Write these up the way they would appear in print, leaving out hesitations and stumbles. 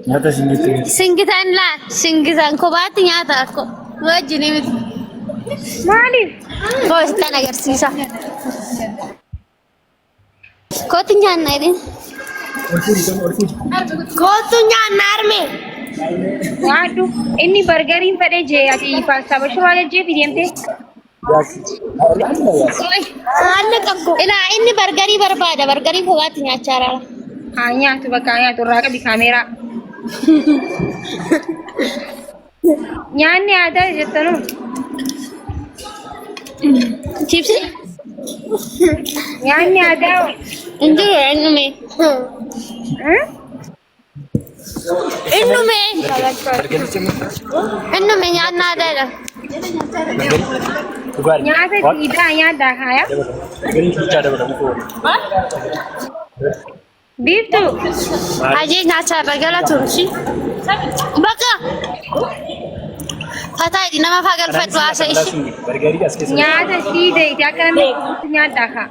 nyaata singite. Singitaan laa singitaan kophaatti nyaata akko wajjin miti. Maaliif? Koostaan agarsiisa. Kootu nyaanna jedhin. Kootu nyaanna arme. Waadu inni bargariin fedhee jee ati paastaa bashoo ajajjee fideemte. Haalli qabdu. Ilaa inni bargarii barbaada. Bargarii kophaatti nyaachaa jira. Haa nyaatu bakka nyaatu irraa qabi kaameeraa. Nyaanni aadaa jettanu. Chipsi. Nyaanni aadaa. Injiru ennume. Ennume. Ennume nyaanni aadaadha. Nyaata dhiidaa nyaaddaa kaaya. Biiftuu. Ajee nyaachaa irra galatuun bakka. Fataa nama faa galfadhu haasa ishi. Nyaata siidee itti akka namni nyaaddaa kaa.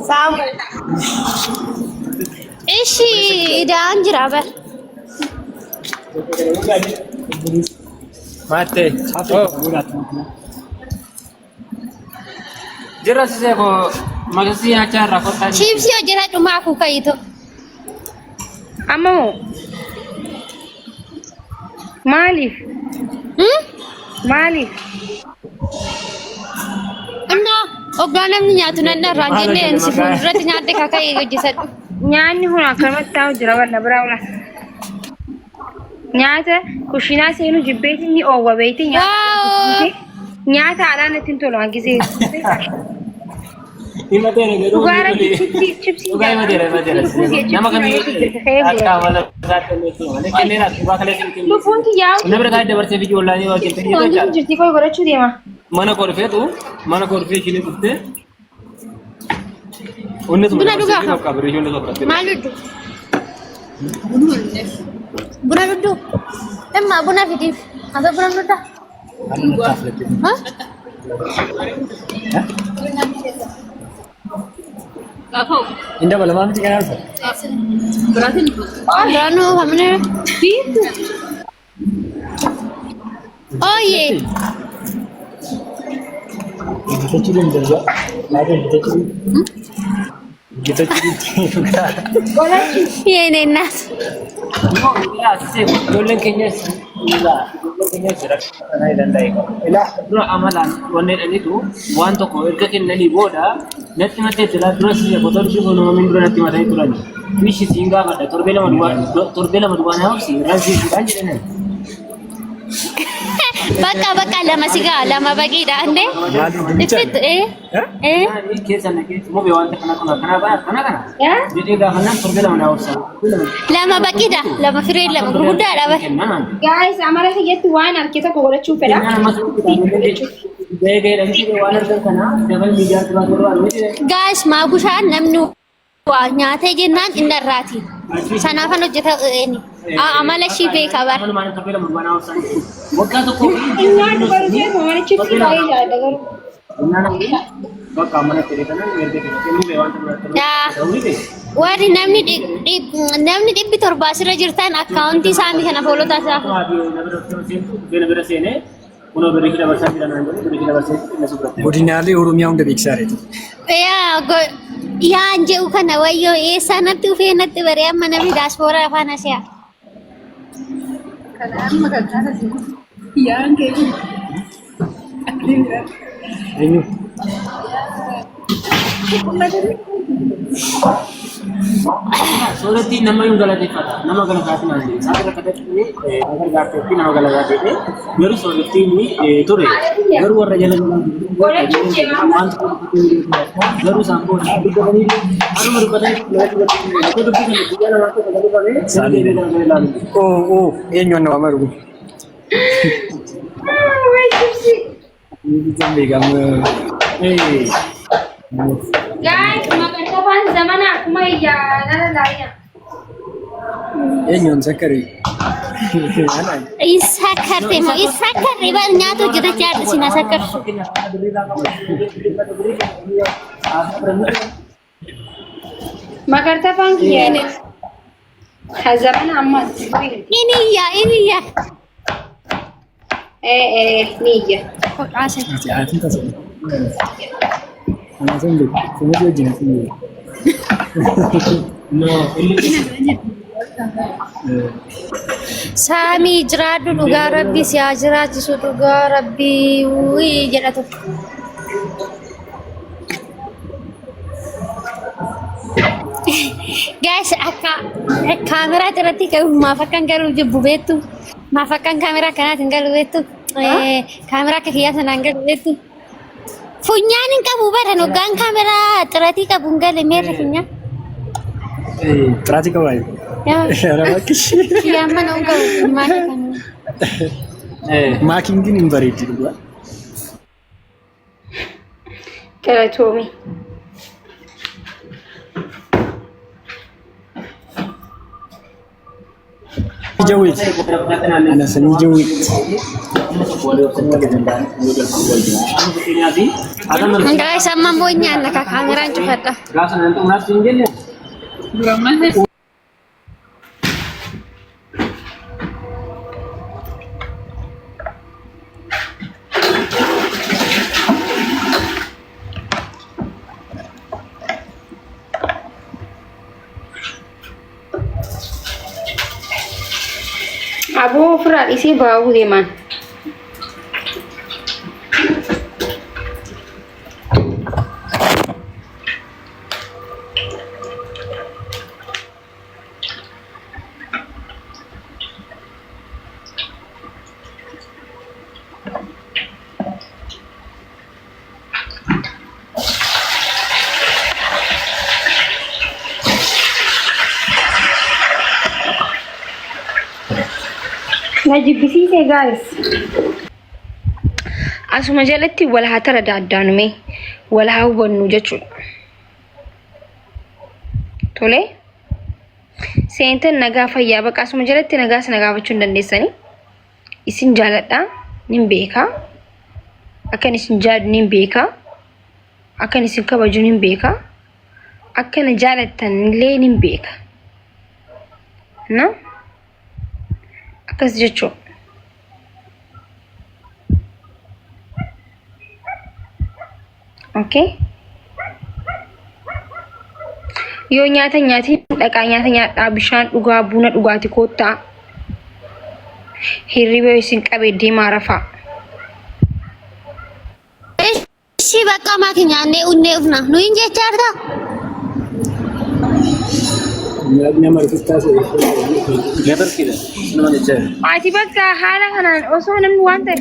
Saamu. Ishi idaan jira bar. Mate. Jira sise ko magasi acara kota. Chipsi hojjeta dhumaa aku kayitu. Ammoo maaliif? Maaliif? Innoo hoggaa namni nyaatu nan irraan jennee insi fuulduratti nyaatte kaka'ee hojjetadhu. Nyaanni kun akkamatti taa'u jira walla biraa ola. Nyaata kushiinaa seenuu jibbeeti ni oowwa beeyti nyaata haadhaan ittiin tolu hanqisee. Dhugaara chipsii Nama kami akka wala lubbuun kiyyaa'u namni kaa dabarsee biyya ollaanii wajjin wanti jirti koo godhachuu deema. mana korfeetu mana korfee isheen dhuftee Buna dhugaa maal dhudhu? Buna dhudhu? Emma buna fidiif. Asa buna dhudha? Indah malam malam sih kan? Beranu kamne. Oh ye. Kita cium juga. Lagi kita cium. Kita cium juga. Ye nenas. ya sise gollen kenyes ila gollen kenyes jirat anai dandai ko ila dura amalan wonne danitu wan tokko erga kennani boda natti mate tira dura sise botol shi gono min dura natti mate turani wishi singa bada torbela madwa na si razi banji dene Baka lama siga lama bagi dah ande. Ifit kesan ke mo be wan kana ba kana Ya? jadi ga kana torbela mana ursa lama bagi dah lama firil lama gurguda dah bah. Guys, amara hiyyatti waan harkisa koo godhachuu fedha. Gaya rangi walar kana double media tura tura Guys maabushaan namni waa nyaatee jennaan inni irraati. Sanaafan hojjeta inni. Amala shii beeka bar. mana torbela madwa ursa wakka tokko Nyaanni barjee waan chipsii baay'ee jaalladha garuu. bakka mana tere kana erga kennu be wan Warri namni dhibbi torba asirra jirtan akkaawuntii isaanii kana fooloo taasisaa. Godinaalee Oromiyaa hunda beeksisaa jirti. Yaa jedhu kana wayyoo eessaa natti ufee natti baree amma namni daaspooraa afaan asiyaa. Eenyu? Soorati nama yung galateeffata nama galataati maal jedhe isaa irra kadhatti agar gaafteetti nama galataatee garuu soorati inni ture garuu warra jala garuu isaan booda dubbatanii haruma dubbatanii Oh, eenyu waan nama maru? Ini kan beekamu. Guys, magartafaan zamana akkuma iyyaanara laayya. Eenyuun sakkarii? Isa kartee moo isa kartee bal nyaata hojjetachaa jirti sina sakkarsu. Magartafaan kiyya. ከዘመን አማት ኢንያ ንየ ቆጣሰ አቲን ተሰለ አና ዘንድ ኮሜዲ ጅነት ነው ሳሚ ጅራዱ ዱጋ ረቢ ሲያጅራችሱ ዱጋ ረቢ ውይ ጀለቱ guys akka kamera irratti maafakan garuu jibbu beektu maafakan kamera kanaatiin galu beektu kamera akka kiyyaa sanaan galu beektu funyaan hin qabu badan hoggaan kamera xiratii qabu hin galle meerre funyaan ጥራቲ ቀባይ ረባክሽ kiyyaamma na qabu maafakan ማኪን ግን ኢንቨሪድ ይልዋል ቀለቶሚ ጀዊት አና ሰኒ ጀዊት guys amma monya naka kameraan cufadha Abu Fran isi bau deman. Najibisiise guys. Asuma jalatti wal haa taraddaannume wal haa hubannu jechuudha. Tole seentan nagaa fayyaa bakka asuma jalatti nagaa sana gaafachuu hin dandeessanii. Isin jaaladha nin beeka. Akkan isin jaadu nin beeka. Akkan isin kabaju nin beeka. Akkana jaalattan illee nin beeka. Na? Akkas jechuudha. Okay. Yoo nyaata nyaatiin dhaqaa nyaata nyaadhaa bishaan dhugaa buna dhugaati koottaa. Hirribee isin qabee deemaa rafaa. እሺ በቃ ማክኛ እንዴ ኡኔ ኡፍና ነው እንጂ ቻርታ Ati bakka haala kanaan osoo namni waan ta'e